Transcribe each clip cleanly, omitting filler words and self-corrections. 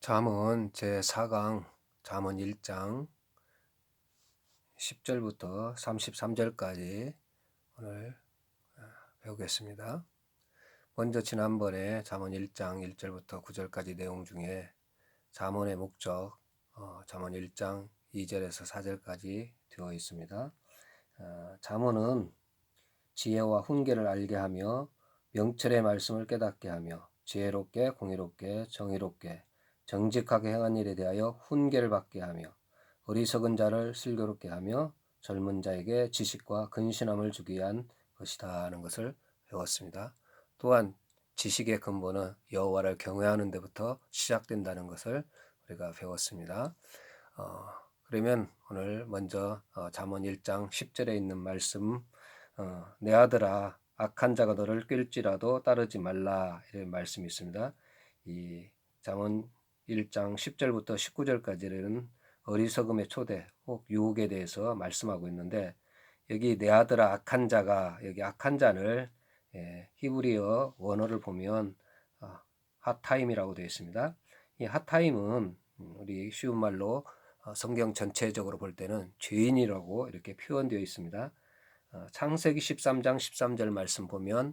잠언 제4강 잠언 1장 10절부터 33절까지 오늘 배우겠습니다. 먼저 지난번에 잠언 1장 1절부터 9절까지 내용 중에 잠언의 목적, 잠언 1장 2절에서 4절까지 되어 있습니다. 잠언은 지혜와 훈계를 알게 하며 명철의 말씀을 깨닫게 하며 지혜롭게 공의롭게 정의롭게 정직하게 행한 일에 대하여 훈계를 받게 하며 어리석은 자를 슬교롭게 하며 젊은 자에게 지식과 근신함을 주기 위한 것이다 하는 것을 배웠습니다. 또한 지식의 근본은 여호와를 경외하는 데부터 시작된다는 것을 우리가 배웠습니다. 그러면 오늘 먼저 잠언 1장 10절에 있는 말씀, 내 아들아 악한 자가 너를 낄지라도 따르지 말라, 이런 말씀이 있습니다. 이 잠언 1장 10절부터 19절까지는 어리석음의 초대 혹 유혹에 대해서 말씀하고 있는데, 여기 내 아들아 악한 자가, 여기 악한 자를 히브리어 원어를 보면 핫타임이라고 되어 있습니다. 이 핫타임은 우리 쉬운 말로 성경 전체적으로 볼 때는 죄인이라고 이렇게 표현되어 있습니다. 창세기 13장 13절 말씀 보면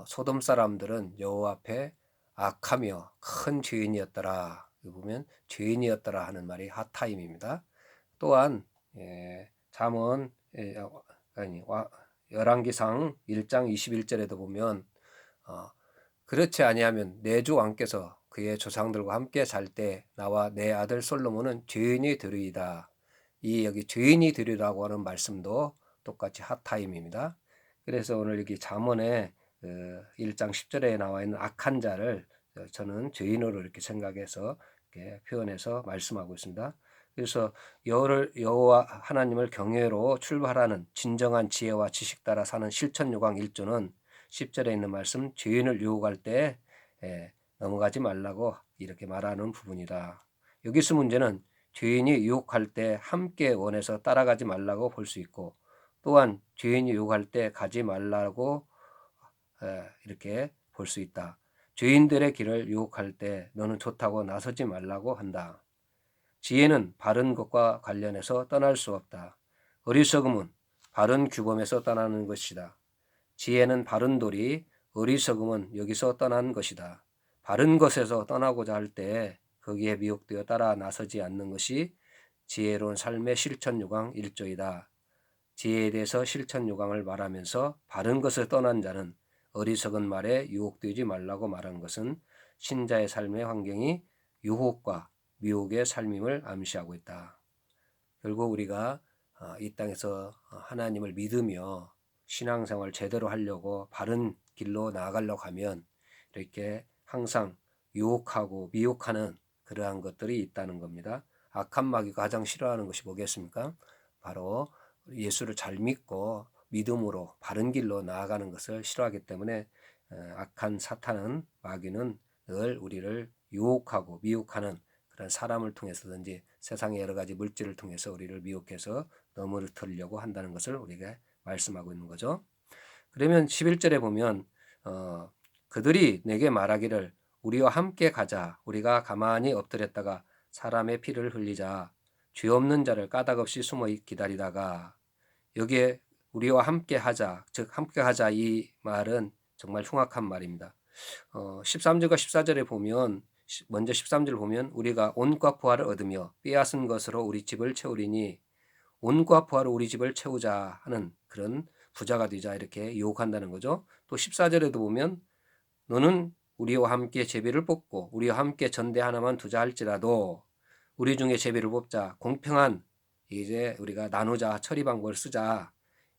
소돔 사람들은 여호와 앞에 악하며 큰 죄인이었더라. 보면 죄인이었더라 하는 말이 핫타임입니다. 또한 잠언 열왕기상 1장 21절에도 보면 그렇지 아니하면 내 주 왕께서 그의 조상들과 함께 잘 때 나와 내 아들 솔로몬은 죄인이 되리이다. 이 여기 죄인이 되리라고 하는 말씀도 똑같이 핫타임입니다. 그래서 오늘 여기 잠언에 1장 10절에 나와 있는 악한 자를 저는 죄인으로 이렇게 생각해서 이렇게 표현해서 말씀하고 있습니다. 그래서 여호와 하나님을 경외로 출발하는 진정한 지혜와 지식 따라 사는 실천 요강 1조는 10절에 있는 말씀, 죄인을 유혹할 때 넘어가지 말라고 이렇게 말하는 부분이다. 여기서 문제는 죄인이 유혹할 때 함께 원해서 따라가지 말라고 볼 수 있고, 또한 죄인이 유혹할 때 가지 말라고 이렇게 볼 수 있다. 죄인들의 길을 유혹할 때 너는 좋다고 나서지 말라고 한다. 지혜는 바른 것과 관련해서 떠날 수 없다. 어리석음은 바른 규범에서 떠나는 것이다. 지혜는 바른 돌이, 어리석음은 여기서 떠난 것이다. 바른 것에서 떠나고자 할 때 거기에 미혹되어 따라 나서지 않는 것이 지혜로운 삶의 실천 요강 1조이다. 지혜에 대해서 실천 요강을 말하면서 바른 것을 떠난 자는 어리석은 말에 유혹되지 말라고 말한 것은 신자의 삶의 환경이 유혹과 미혹의 삶임을 암시하고 있다. 결국 우리가 이 땅에서 하나님을 믿으며 신앙생활 제대로 하려고 바른 길로 나아가려고 하면 이렇게 항상 유혹하고 미혹하는 그러한 것들이 있다는 겁니다. 악한 마귀가 가장 싫어하는 것이 뭐겠습니까? 바로 예수를 잘 믿고 믿음으로 바른 길로 나아가는 것을 싫어하기 때문에 악한 사탄은, 마귀는 늘 우리를 유혹하고 미혹하는 그런 사람을 통해서든지 세상의 여러 가지 물질을 통해서 우리를 미혹해서 넘어뜨리려고 한다는 것을 우리가 말씀하고 있는 거죠. 그러면 11절에 보면 그들이 내게 말하기를 우리와 함께 가자. 우리가 가만히 엎드렸다가 사람의 피를 흘리자. 죄 없는 자를 까닭없이 숨어 기다리다가, 여기에 우리와 함께 하자, 즉 함께 하자, 이 말은 정말 흉악한 말입니다. 13절과 14절에 보면, 먼저 13절 보면 우리가 온과 부활을 얻으며 빼앗은 것으로 우리 집을 채우리니, 온과 부활로 우리 집을 채우자 하는 그런 부자가 되자 이렇게 유혹한다는 거죠. 또 14절에도 보면 너는 우리와 함께 제비를 뽑고 우리와 함께 전대 하나만 두자 할지라도 우리 중에 제비를 뽑자, 공평한 이제 우리가 나누자, 처리 방법을 쓰자,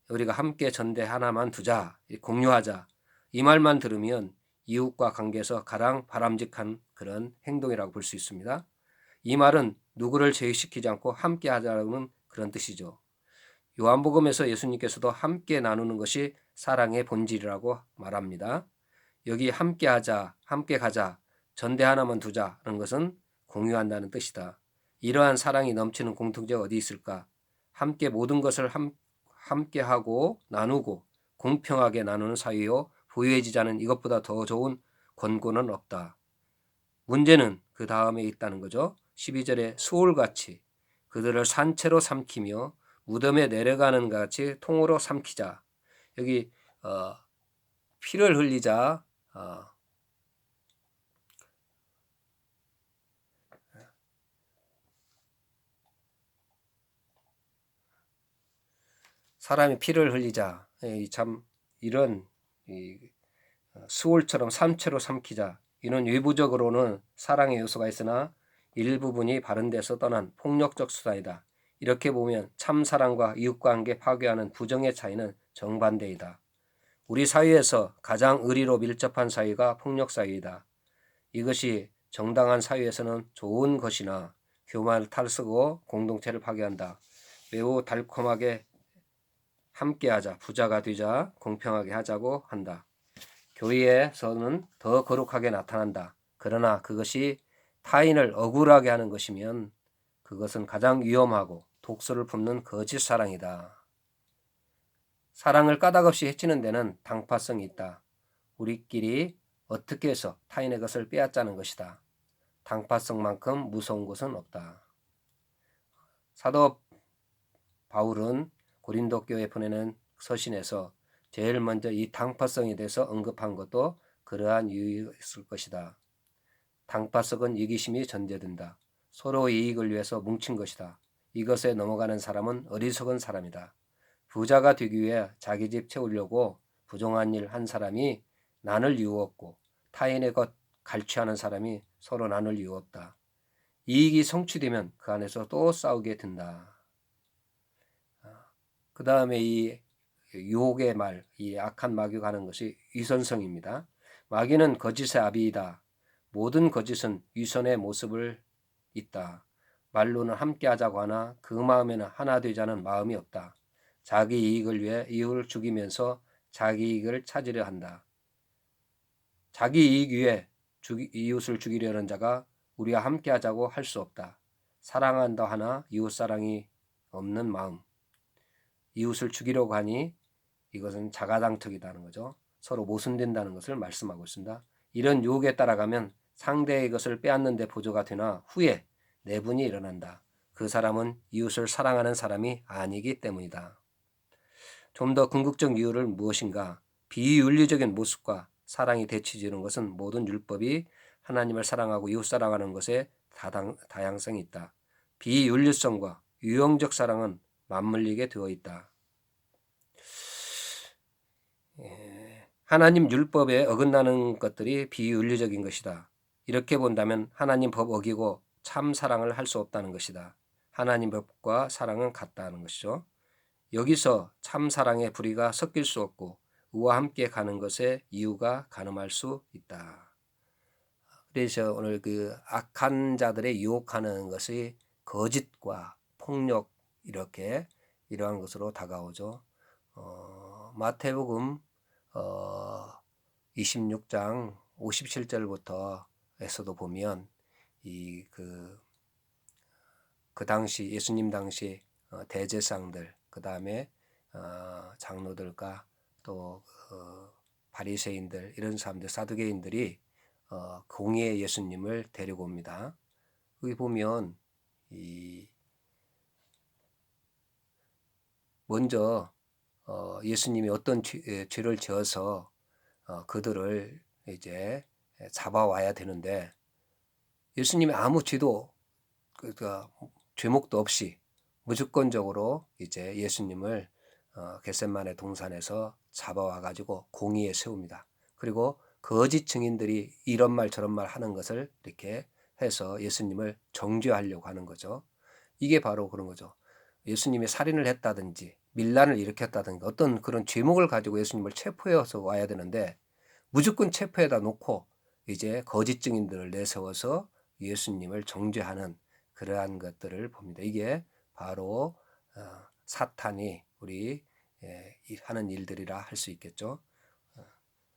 우리가 함께 전대 하나만 두자, 공유하자, 이 말만 들으면 이웃과 관계에서 가장 바람직한 그런 행동이라고 볼 수 있습니다. 이 말은 누구를 제외시키지 않고 함께 하자는 그런 뜻이죠. 요한복음에서 예수님께서도 함께 나누는 것이 사랑의 본질이라고 말합니다. 여기 함께 하자, 함께 가자, 전대 하나만 두자는 것은 공유한다는 뜻이다. 이러한 사랑이 넘치는 공통체가 어디 있을까? 함께 모든 것을 함께 하고 나누고 공평하게 나누는 사이요, 부유해지자는 이것보다 더 좋은 권고는 없다. 문제는 그 다음에 있다는 거죠. 12절에 수올같이 그들을 산채로 삼키며 무덤에 내려가는 것 같이 통으로 삼키자. 여기 피를 흘리자. 사람이 피를 흘리자. 참 이런 수올처럼 삼채로 삼키자. 이는 외부적으로는 사랑의 요소가 있으나 일부분이 바른 데서 떠난 폭력적 수단이다. 이렇게 보면 참 사랑과 이웃관계 파괴하는 부정의 차이는 정반대이다. 우리 사회에서 가장 의리로 밀접한 사회가 폭력 사회이다. 이것이 정당한 사회에서는 좋은 것이나 교만을 탈쓰고 공동체를 파괴한다. 매우 달콤하게 함께하자, 부자가 되자, 공평하게 하자고 한다. 교회에서는 더 거룩하게 나타난다. 그러나 그것이 타인을 억울하게 하는 것이면 그것은 가장 위험하고 독소를 품는 거짓 사랑이다. 사랑을 까닭없이 해치는 데는 당파성이 있다. 우리끼리 어떻게 해서 타인의 것을 빼앗자는 것이다. 당파성만큼 무서운 것은 없다. 사도 바울은 고린도 교회에 보내는 서신에서 제일 먼저 이 당파성에 대해서 언급한 것도 그러한 이유가 있을 것이다. 당파성은 이기심이 전제된다. 서로 이익을 위해서 뭉친 것이다. 이것에 넘어가는 사람은 어리석은 사람이다. 부자가 되기 위해 자기 집 채우려고 부정한 일 한 사람이 난을 이유 없고 타인의 것 갈취하는 사람이 서로 나눌 이유 없다. 이익이 성취되면 그 안에서 또 싸우게 된다. 그 다음에 이 유혹의 말, 이 악한 마귀가 하는 것이 위선성입니다. 마귀는 거짓의 아비이다. 모든 거짓은 위선의 모습을 있다. 말로는 함께하자고 하나 그 마음에는 하나 되자는 마음이 없다. 자기 이익을 위해 이웃을 죽이면서 자기 이익을 찾으려 한다. 자기 이익 위해 이웃을 죽이려는 자가 우리와 함께하자고 할 수 없다. 사랑한다 하나 이웃사랑이 없는 마음. 이웃을 죽이려고 하니 이것은 자가당착이라는 거죠. 서로 모순된다는 것을 말씀하고 있습니다. 이런 유혹에 따라가면 상대의 것을 빼앗는 데 보조가 되나 후에 내분이 일어난다. 그 사람은 이웃을 사랑하는 사람이 아니기 때문이다. 좀 더 궁극적 이유는 무엇인가? 비윤리적인 모습과 사랑이 대치지는 것은 모든 율법이 하나님을 사랑하고 이웃 사랑하는 것에 다양성이 있다. 비윤리성과 유형적 사랑은 맞물리게 되어 있다. 하나님 율법에 어긋나는 것들이 비윤리적인 것이다. 이렇게 본다면 하나님 법 어기고 참 사랑을 할 수 없다는 것이다. 하나님 법과 사랑은 같다는 것이죠. 여기서 참 사랑의 불의가 섞일 수 없고 의와 함께 가는 것에 이유가 가늠할 수 있다. 그래서 오늘 그 악한 자들의 유혹하는 것이 거짓과 폭력 이러한 것으로 다가오죠. 마태복음 26장 57절부터에서도 보면 그 당시 예수님 당시 대제사장들 그 다음에 장로들과 또 바리새인들 이런 사람들 사두개인들이 공의의 예수님을 데리고 옵니다. 여기 보면 먼저 예수님이 어떤 죄를 지어서 그들을 이제 잡아와야 되는데 예수님이 아무 죄도 죄목도 없이 무조건적으로 이제 예수님을 겟세마네 동산에서 잡아와 가지고 공의에 세웁니다. 그리고 거짓 증인들이 이런 말 저런 말 하는 것을 이렇게 해서 예수님을 정죄하려고 하는 거죠. 이게 바로 그런 거죠. 예수님이 살인을 했다든지 밀란을 일으켰다든지 어떤 그런 죄목을 가지고 예수님을 체포해서 와야 되는데 무조건 체포해다 놓고 이제 거짓 증인들을 내세워서 예수님을 정죄하는 그러한 것들을 봅니다. 이게 바로 사탄이 우리 하는 일들이라 할 수 있겠죠.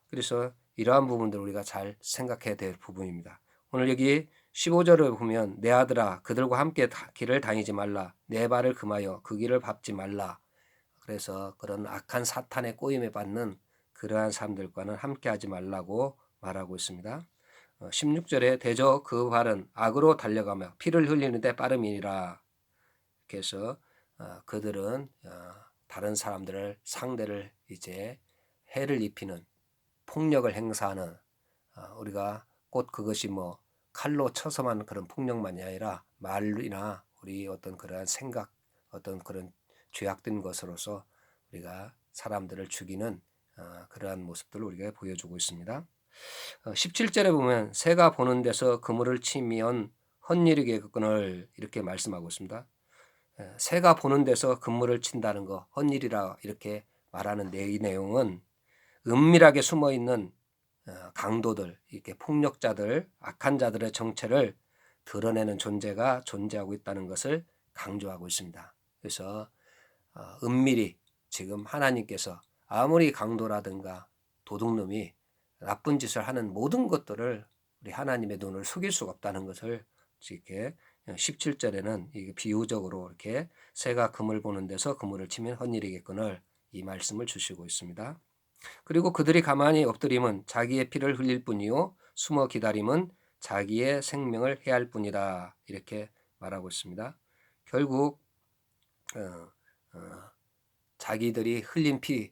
그래서 이러한 부분들을 우리가 잘 생각해야 될 부분입니다. 오늘 여기 15절을 보면 내 아들아 그들과 함께 길을 다니지 말라. 내 발을 금하여 그 길을 밟지 말라. 그래서 그런 악한 사탄의 꼬임에 받는 그러한 사람들과는 함께하지 말라고 말하고 있습니다. 16절에 대저 그 발은 악으로 달려가며 피를 흘리는데 빠름이니라. 이렇게 해서 그들은 다른 사람들을 상대를 이제 해를 입히는 폭력을 행사하는 우리가 곧 그것이 뭐 칼로 쳐서만 그런 폭력만이 아니라 말이나 우리 어떤 그러한 생각 어떤 그런 죄악된 것으로서 우리가 사람들을 죽이는 그러한 모습들을 우리가 보여주고 있습니다. 17절에 보면 새가 보는 데서 그물을 치면 헛일이겠거늘 이렇게 말씀하고 있습니다. 새가 보는 데서 그물을 친다는 거 헛일이라 이렇게 말하는 이 내용은 은밀하게 숨어있는 강도들, 이렇게 폭력자들, 악한 자들의 정체를 드러내는 존재가 존재하고 있다는 것을 강조하고 있습니다. 그래서 은밀히 지금 하나님께서 아무리 강도라든가 도둑놈이 나쁜 짓을 하는 모든 것들을 우리 하나님의 눈을 속일 수가 없다는 것을 이렇게 17절에는 비유적으로 이렇게 새가 그물 보는 데서 그물을 치면 헛일이겠거늘 이 말씀을 주시고 있습니다. 그리고 그들이 가만히 엎드림은 자기의 피를 흘릴 뿐이요 숨어 기다림은 자기의 생명을 해할 뿐이다 이렇게 말하고 있습니다. 결국 자기들이 흘린 피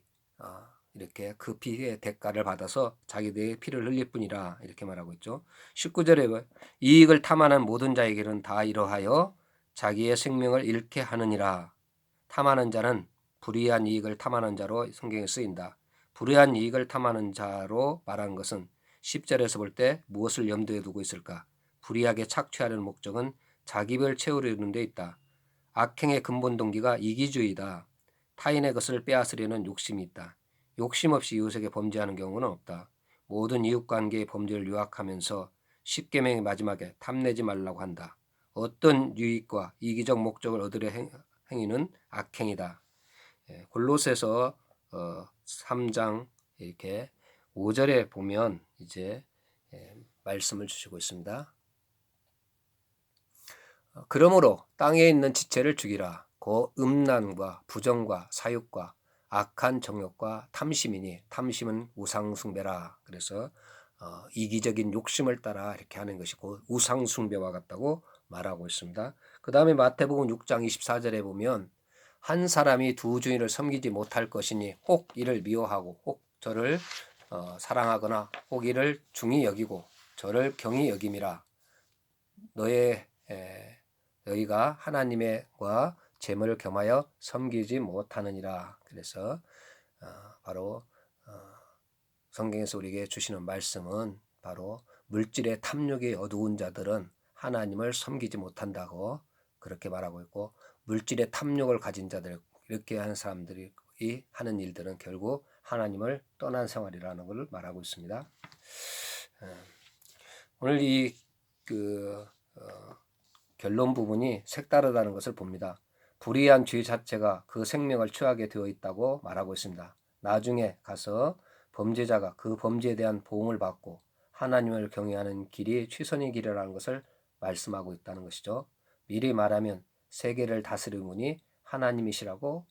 이렇게 그 피의 대가를 받아서 자기들의 피를 흘릴 뿐이라 이렇게 말하고 있죠. 19절에 이익을 탐하는 모든 자에게는 다 이러하여 자기의 생명을 잃게 하느니라. 탐하는 자는 불의한 이익을 탐하는 자로 성경에 쓰인다. 불의한 이익을 탐하는 자로 말하는 것은 10절에서 볼 때 무엇을 염두에 두고 있을까? 불의하게 착취하려는 목적은 자기 별 채우려는 데 있다. 악행의 근본 동기가 이기주의다. 타인의 것을 빼앗으려는 욕심이 있다. 욕심 없이 이웃에게 범죄하는 경우는 없다. 모든 이웃관계의 범죄를 요약하면서 10계명의 마지막에 탐내지 말라고 한다. 어떤 유익과 이기적 목적을 얻으려 행위는 악행이다. 골로새서 3장 이렇게 5절에 보면 이제 말씀을 주시고 있습니다. 그러므로 땅에 있는 지체를 죽이라. 그 음란과 부정과 사욕과 악한 정욕과 탐심이니 탐심은 우상숭배라. 그래서 이기적인 욕심을 따라 이렇게 하는 것이 곧 우상숭배와 같다고 말하고 있습니다. 그 다음에 마태복음 6장 24절에 보면 한 사람이 두 주인을 섬기지 못할 것이니 혹 이를 미워하고 혹 저를 사랑하거나 혹 이를 중히 여기고 저를 경히 여김이라. 너희가 하나님과 재물을 겸하여 섬기지 못하느니라. 그래서 바로 성경에서 우리에게 주시는 말씀은 바로 물질의 탐욕이 어두운 자들은 하나님을 섬기지 못한다고 그렇게 말하고 있고, 물질의 탐욕을 가진 자들, 이렇게 하는 사람들이 하는 일들은 결국 하나님을 떠난 생활이라는 것을 말하고 있습니다. 오늘 결론 부분이 색다르다는 것을 봅니다. 불의한 죄 자체가 그 생명을 취하게 되어 있다고 말하고 있습니다. 나중에 가서 범죄자가 그 범죄에 대한 보응을 받고 하나님을 경외하는 길이 최선의 길이라는 것을 말씀하고 있다는 것이죠. 미리 말하면 세계를 다스리는 분이 하나님이시라고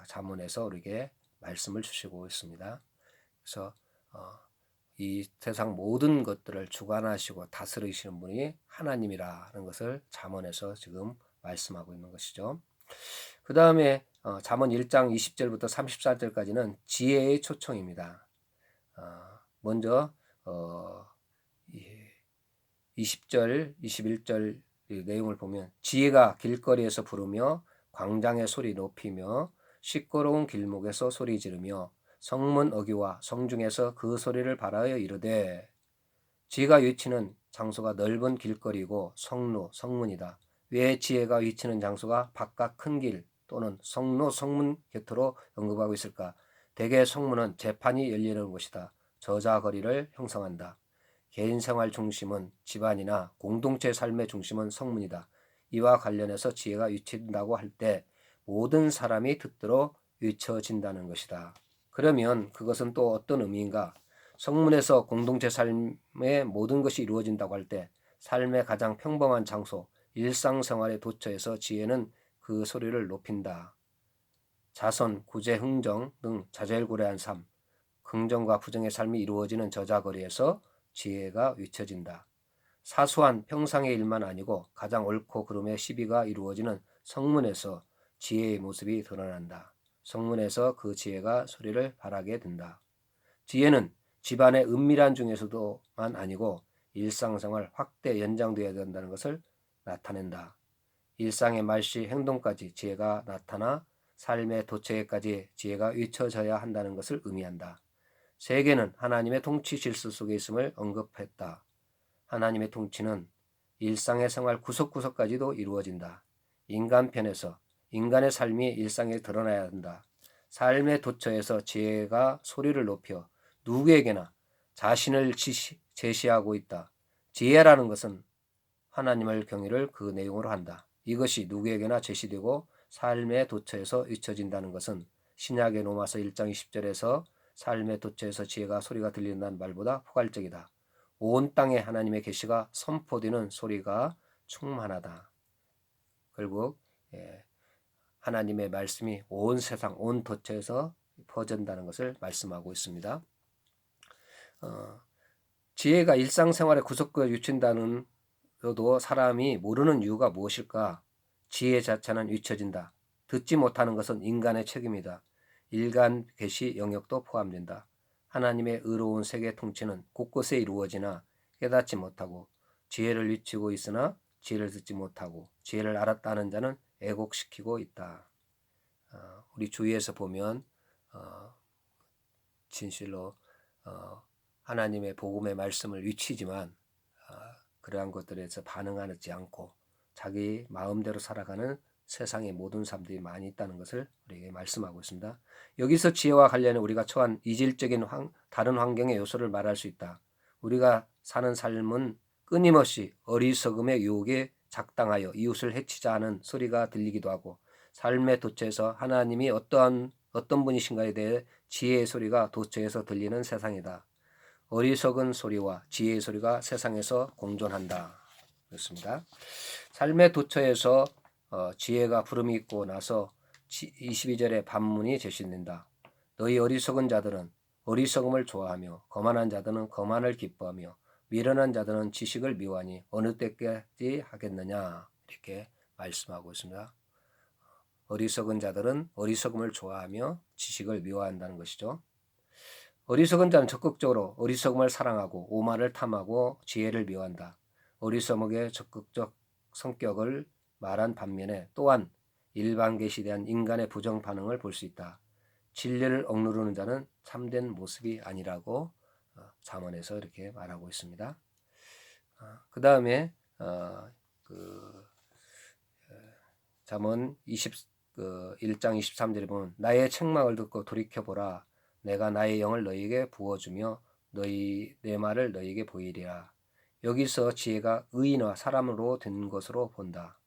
잠언에서 우리에게 말씀을 주시고 있습니다. 그래서 이 세상 모든 것들을 주관하시고 다스리시는 분이 하나님이라는 것을 잠언에서 지금 말씀하고 있는 것이죠. 그 다음에 잠언 1장 20절부터 34절까지는 지혜의 초청입니다. 먼저 20절, 21절 내용을 보면 지혜가 길거리에서 부르며 광장의 소리 높이며 시끄러운 길목에서 소리 지르며 성문 어귀와 성중에서 그 소리를 발하여 이르되, 지혜가 위치는 장소가 넓은 길거리고 성루, 성문이다. 왜 지혜가 위치는 장소가 바깥 큰 길 또는 성루, 성문 곁으로 언급하고 있을까? 대개 성문은 재판이 열리는 곳이다. 저자거리를 형성한다. 개인생활 중심은 집안이나 공동체 삶의 중심은 성문이다. 이와 관련해서 지혜가 위치된다고 할 때 모든 사람이 듣도록 위쳐진다는 것이다. 그러면 그것은 또 어떤 의미인가? 성문에서 공동체 삶의 모든 것이 이루어진다고 할 때 삶의 가장 평범한 장소, 일상생활의 도처에서 지혜는 그 소리를 높인다. 자선, 구제, 흥정 등 자잘구레한 삶, 긍정과 부정의 삶이 이루어지는 저자거리에서 지혜가 위쳐진다. 사소한 평상의 일만 아니고 가장 옳고 그름의 시비가 이루어지는 성문에서 지혜의 모습이 드러난다. 성문에서 그 지혜가 소리를 발하게 된다. 지혜는 집안의 은밀한 중에서도만 아니고 일상생활 확대 연장되어야 된다는 것을 나타낸다. 일상의 말씨 행동까지 지혜가 나타나 삶의 도처에까지 지혜가 위쳐져야 한다는 것을 의미한다. 세계는 하나님의 통치 질서 속에 있음을 언급했다. 하나님의 통치는 일상의 생활 구석구석까지도 이루어진다. 인간 편에서 인간의 삶이 일상에 드러나야 한다. 삶의 도처에서 지혜가 소리를 높여 누구에게나 자신을 제시하고 있다. 지혜라는 것은 하나님을 경외를 그 내용으로 한다. 이것이 누구에게나 제시되고 삶의 도처에서 잊혀진다는 것은 신약의 로마서 1장 20절에서 삶의 도처에서 지혜가 소리가 들린다는 말보다 포괄적이다. 온 땅에 하나님의 계시가 선포되는 소리가 충만하다. 결국 하나님의 말씀이 온 세상, 온 도처에서 퍼진다는 것을 말씀하고 있습니다. 지혜가 일상생활의 구석구에 유친다는 것도 사람이 모르는 이유가 무엇일까? 지혜 자체는 잊혀진다. 듣지 못하는 것은 인간의 책임이다. 일간 계시 영역도 포함된다. 하나님의 의로운 세계 통치는 곳곳에 이루어지나 깨닫지 못하고 지혜를 위치고 있으나 지혜를 듣지 못하고 지혜를 알았다는 자는 애곡시키고 있다. 우리 주위에서 보면 진실로 하나님의 복음의 말씀을 위치지만 그러한 것들에서 반응하지 않고 자기 마음대로 살아가는 세상의 모든 사람들이 많이 있다는 것을 우리에게 말씀하고 있습니다. 여기서 지혜와 관련해 우리가 처한 이질적인 다른 환경의 요소를 말할 수 있다. 우리가 사는 삶은 끊임없이 어리석음의 유혹에 작당하여 이웃을 해치자 하는 소리가 들리기도 하고 삶의 도처에서 하나님이 어떤 분이신가에 대해 지혜의 소리가 도처에서 들리는 세상이다. 어리석은 소리와 지혜의 소리가 세상에서 공존한다. 그렇습니다. 삶의 도처에서 지혜가 부름이 있고 나서 22절에 반문이 제시된다. 너희 어리석은 자들은 어리석음을 좋아하며 거만한 자들은 거만을 기뻐하며 미련한 자들은 지식을 미워하니 어느 때까지 하겠느냐 이렇게 말씀하고 있습니다. 어리석은 자들은 어리석음을 좋아하며 지식을 미워한다는 것이죠. 어리석은 자는 적극적으로 어리석음을 사랑하고 오만을 탐하고 지혜를 미워한다. 어리석음의 적극적 성격을 말한 반면에 또한 일반 계시에 대한 인간의 부정 반응을 볼 수 있다. 진리를 억누르는 자는 참된 모습이 아니라고 잠언에서 이렇게 말하고 있습니다. 그 다음에 잠언 1장 23절에 보면 나의 책망을 듣고 돌이켜보라. 내가 나의 영을 너희에게 부어주며 내 말을 너희에게 보이리라. 여기서 지혜가 의인과 사람으로 된 것으로 본다.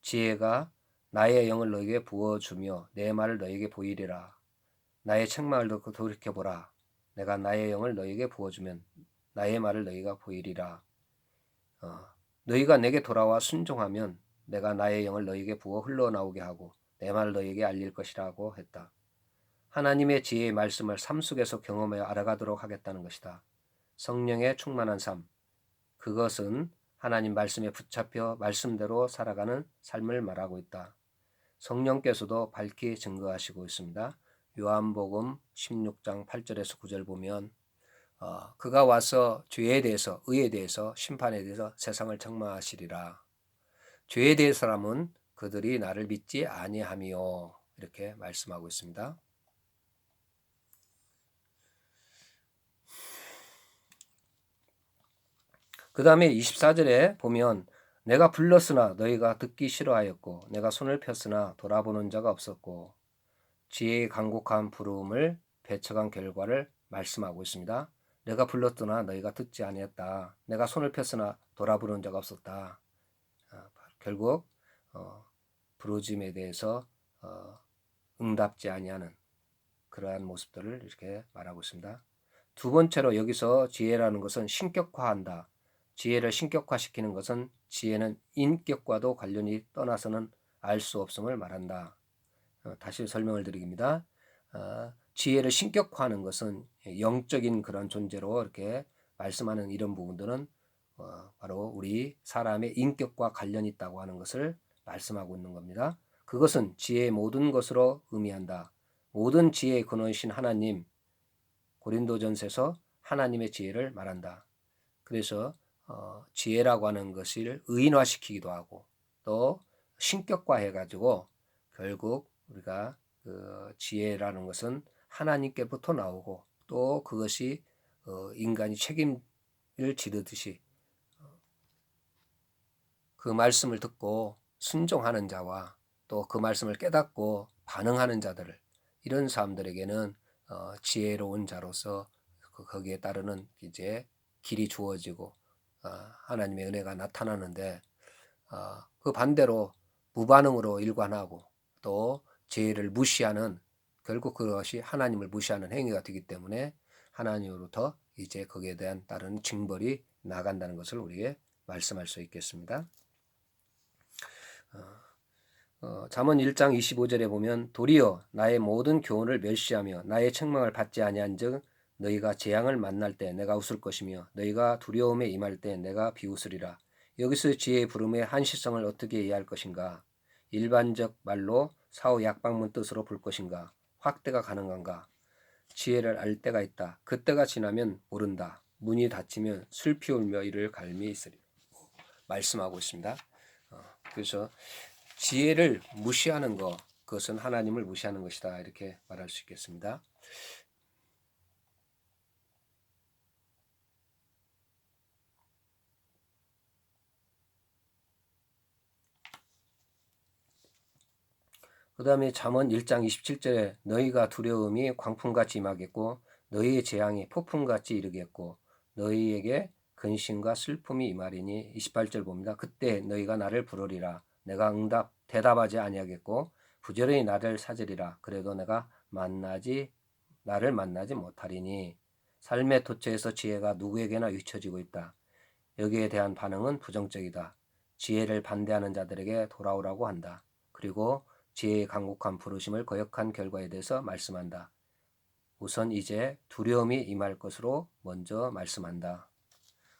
지혜가 나의 영을 너희에게 부어주며 내 말을 너희에게 보이리라. 나의 책망을 듣고 돌이켜보라. 내가 나의 영을 너희에게 부어주면 나의 말을 너희가 보이리라. 너희가 내게 돌아와 순종하면 내가 나의 영을 너희에게 부어 흘러나오게 하고 내 말을 너희에게 알릴 것이라고 했다. 하나님의 지혜의 말씀을 삶 속에서 경험하여 알아가도록 하겠다는 것이다. 성령의 충만한 삶, 그것은 하나님 말씀에 붙잡혀 말씀대로 살아가는 삶을 말하고 있다. 성령께서도 밝히 증거하시고 있습니다. 요한복음 16장 8절에서 9절 보면 그가 와서 죄에 대해서, 의에 대해서, 심판에 대해서 세상을 책망하시리라. 죄에 대해서라면 그들이 나를 믿지 아니하며 이렇게 말씀하고 있습니다. 그 다음에 24절에 보면 내가 불렀으나 너희가 듣기 싫어하였고 내가 손을 폈으나 돌아보는 자가 없었고 지혜의 간곡한 부름을 배척한 결과를 말씀하고 있습니다. 내가 불렀으나 너희가 듣지 아니했다. 내가 손을 폈으나 돌아보는 자가 없었다. 결국 부르짐에 대해서 응답지 아니하는 그러한 모습들을 이렇게 말하고 있습니다. 두 번째로 여기서 지혜라는 것은 신격화한다. 지혜를 신격화시키는 것은 지혜는 인격과도 관련이 떠나서는 알 수 없음을 말한다. 다시 설명을 드리겠습니다. 지혜를 신격화하는 것은 영적인 그런 존재로 이렇게 말씀하는 이런 부분들은 바로 우리 사람의 인격과 관련이 있다고 하는 것을 말씀하고 있는 겁니다. 그것은 지혜의 모든 것으로 의미한다. 모든 지혜의 근원이신 하나님, 고린도전서에서 하나님의 지혜를 말한다. 그래서 지혜라고 하는 것을 의인화시키기도 하고 또 신격화해 가지고 결국 우리가 그 지혜라는 것은 하나님께부터 나오고 또 그것이 인간이 책임을 지르듯이 그 말씀을 듣고 순종하는 자와 또 그 말씀을 깨닫고 반응하는 자들을 이런 사람들에게는 지혜로운 자로서 거기에 따르는 이제 길이 주어지고 하나님의 은혜가 나타나는데 그 반대로 무반응으로 일관하고 또 지혜를 무시하는 결국 그것이 하나님을 무시하는 행위가 되기 때문에 하나님으로부터 이제 거기에 대한 따른 징벌이 나간다는 것을 우리에게 말씀할 수 있겠습니다. 잠언 1장 25절에 보면 도리어 나의 모든 교훈을 멸시하며 나의 책망을 받지 아니한즉 너희가 재앙을 만날 때 내가 웃을 것이며 너희가 두려움에 임할 때 내가 비웃으리라. 여기서 지혜의 부름의 한시성을 어떻게 이해할 것인가? 일반적 말로 사후 약방문 뜻으로 볼 것인가? 확대가 가능한가? 지혜를 알 때가 있다. 그때가 지나면 모른다. 문이 닫히면 슬피 울며 이를 갈미 있으리. 말씀하고 있습니다. 그래서 지혜를 무시하는 것, 그것은 하나님을 무시하는 것이다. 이렇게 말할 수 있겠습니다. 그 다음에 잠언 1장 27절에 너희가 두려움이 광풍같이 임하겠고 너희의 재앙이 폭풍같이 이르겠고 너희에게 근심과 슬픔이 임하리니 28절 봅니다. 그때 너희가 나를 부르리라. 내가 대답하지 아니하겠고 부지런히 나를 찾으리라. 그래도 내가 나를 만나지 못하리니. 삶의 도처에서 지혜가 누구에게나 잊혀지고 있다. 여기에 대한 반응은 부정적이다. 지혜를 반대하는 자들에게 돌아오라고 한다. 그리고 지혜의 강곡한 부르심을 거역한 결과에 대해서 말씀한다. 우선 이제 두려움이 임할 것으로 먼저 말씀한다.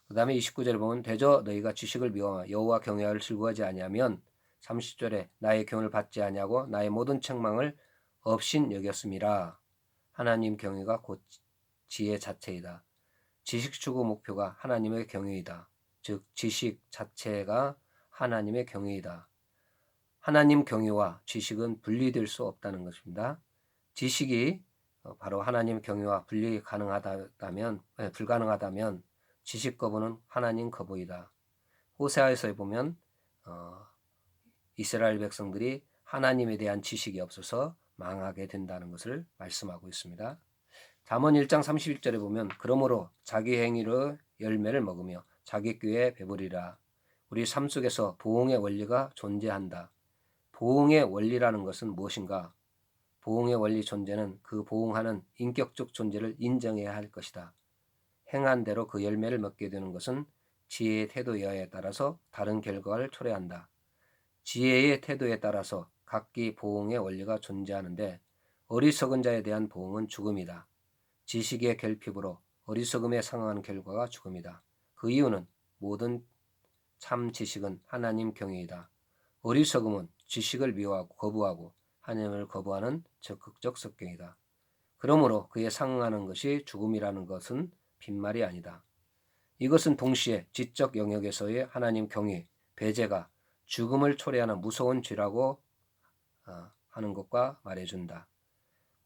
그 다음에 29절에 보면 대저 너희가 지식을 미워하며 여호와 경외를 즐거워하지 아니하면 30절에 나의 교훈을 받지 아니하고 나의 모든 책망을 업신 여겼음이라. 하나님 경외가 곧 지혜 자체이다. 지식 추구 목표가 하나님의 경외이다. 즉 지식 자체가 하나님의 경외이다. 하나님 경외와 지식은 분리될 수 없다는 것입니다. 지식이 바로 하나님 경외와 분리 불가능하다면 지식 거부는 하나님 거부이다. 호세아에서 보면 이스라엘 백성들이 하나님에 대한 지식이 없어서 망하게 된다는 것을 말씀하고 있습니다. 잠언 1장 31절에 보면 그러므로 자기 행위로 열매를 먹으며 자기 꾀에 배부리라. 우리 삶 속에서 보응의 원리가 존재한다. 보응의 원리라는 것은 무엇인가? 보응의 원리 존재는 그 보응하는 인격적 존재를 인정해야 할 것이다. 행한 대로 그 열매를 먹게 되는 것은 지혜의 태도에 따라서 다른 결과를 초래한다. 지혜의 태도에 따라서 각기 보응의 원리가 존재하는데 어리석은 자에 대한 보응은 죽음이다. 지식의 결핍으로 어리석음에 상응하는 결과가 죽음이다. 그 이유는 모든 참 지식은 하나님 경외이다. 어리석음은 지식을 미워하고 거부하고 하나님을 거부하는 적극적 습경이다. 그러므로 그에 상응하는 것이 죽음이라는 것은 빈말이 아니다. 이것은 동시에 지적 영역에서의 하나님 경외, 배제가 죽음을 초래하는 무서운 죄라고 하는 것과 말해준다.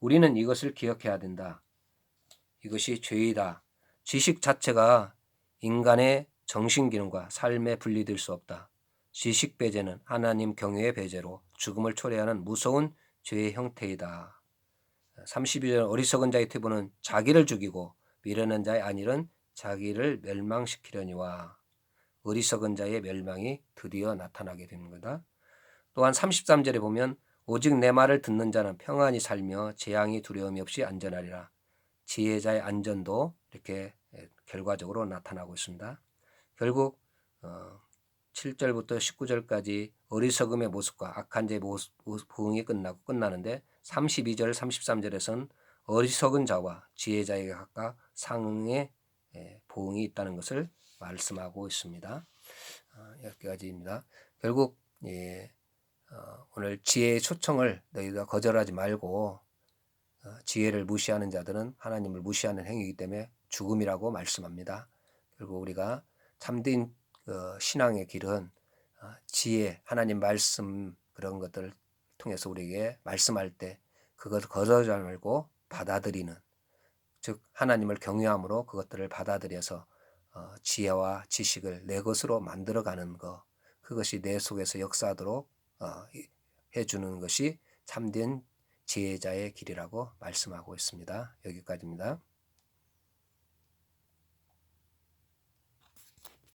우리는 이것을 기억해야 된다. 이것이 죄이다. 지식 자체가 인간의 정신기능과 삶에 분리될 수 없다. 지식 배제는 하나님 경외의 배제로 죽음을 초래하는 무서운 죄의 형태이다. 32절 어리석은 자의 태도는 자기를 죽이고 미련한 자의 안일은 자기를 멸망시키려니와. 어리석은 자의 멸망이 드디어 나타나게 되는 거다. 또한 33절에 보면 오직 내 말을 듣는 자는 평안히 살며 재앙이 두려움이 없이 안전하리라. 지혜자의 안전도 이렇게 결과적으로 나타나고 있습니다. 결국 7절부터 19절까지 어리석음의 모습과 악한 자의 부흥이 끝나는데 32절, 33절에서는 어리석은 자와 지혜자에게 각각 상응의 부흥이 있다는 것을 말씀하고 있습니다. 여기까지입니다. 결국 오늘 지혜의 초청을 너희가 거절하지 말고 지혜를 무시하는 자들은 하나님을 무시하는 행위이기 때문에 죽음이라고 말씀합니다. 그리고 우리가 참된 신앙의 길은 지혜, 하나님 말씀 그런 것들을 통해서 우리에게 말씀할 때 그것을 거절하지 말고 받아들이는, 즉 하나님을 경외함으로 그것들을 받아들여서 지혜와 지식을 내 것으로 만들어가는 것, 그것이 내 속에서 역사하도록 해주는 것이 참된 지혜자의 길이라고 말씀하고 있습니다. 여기까지입니다.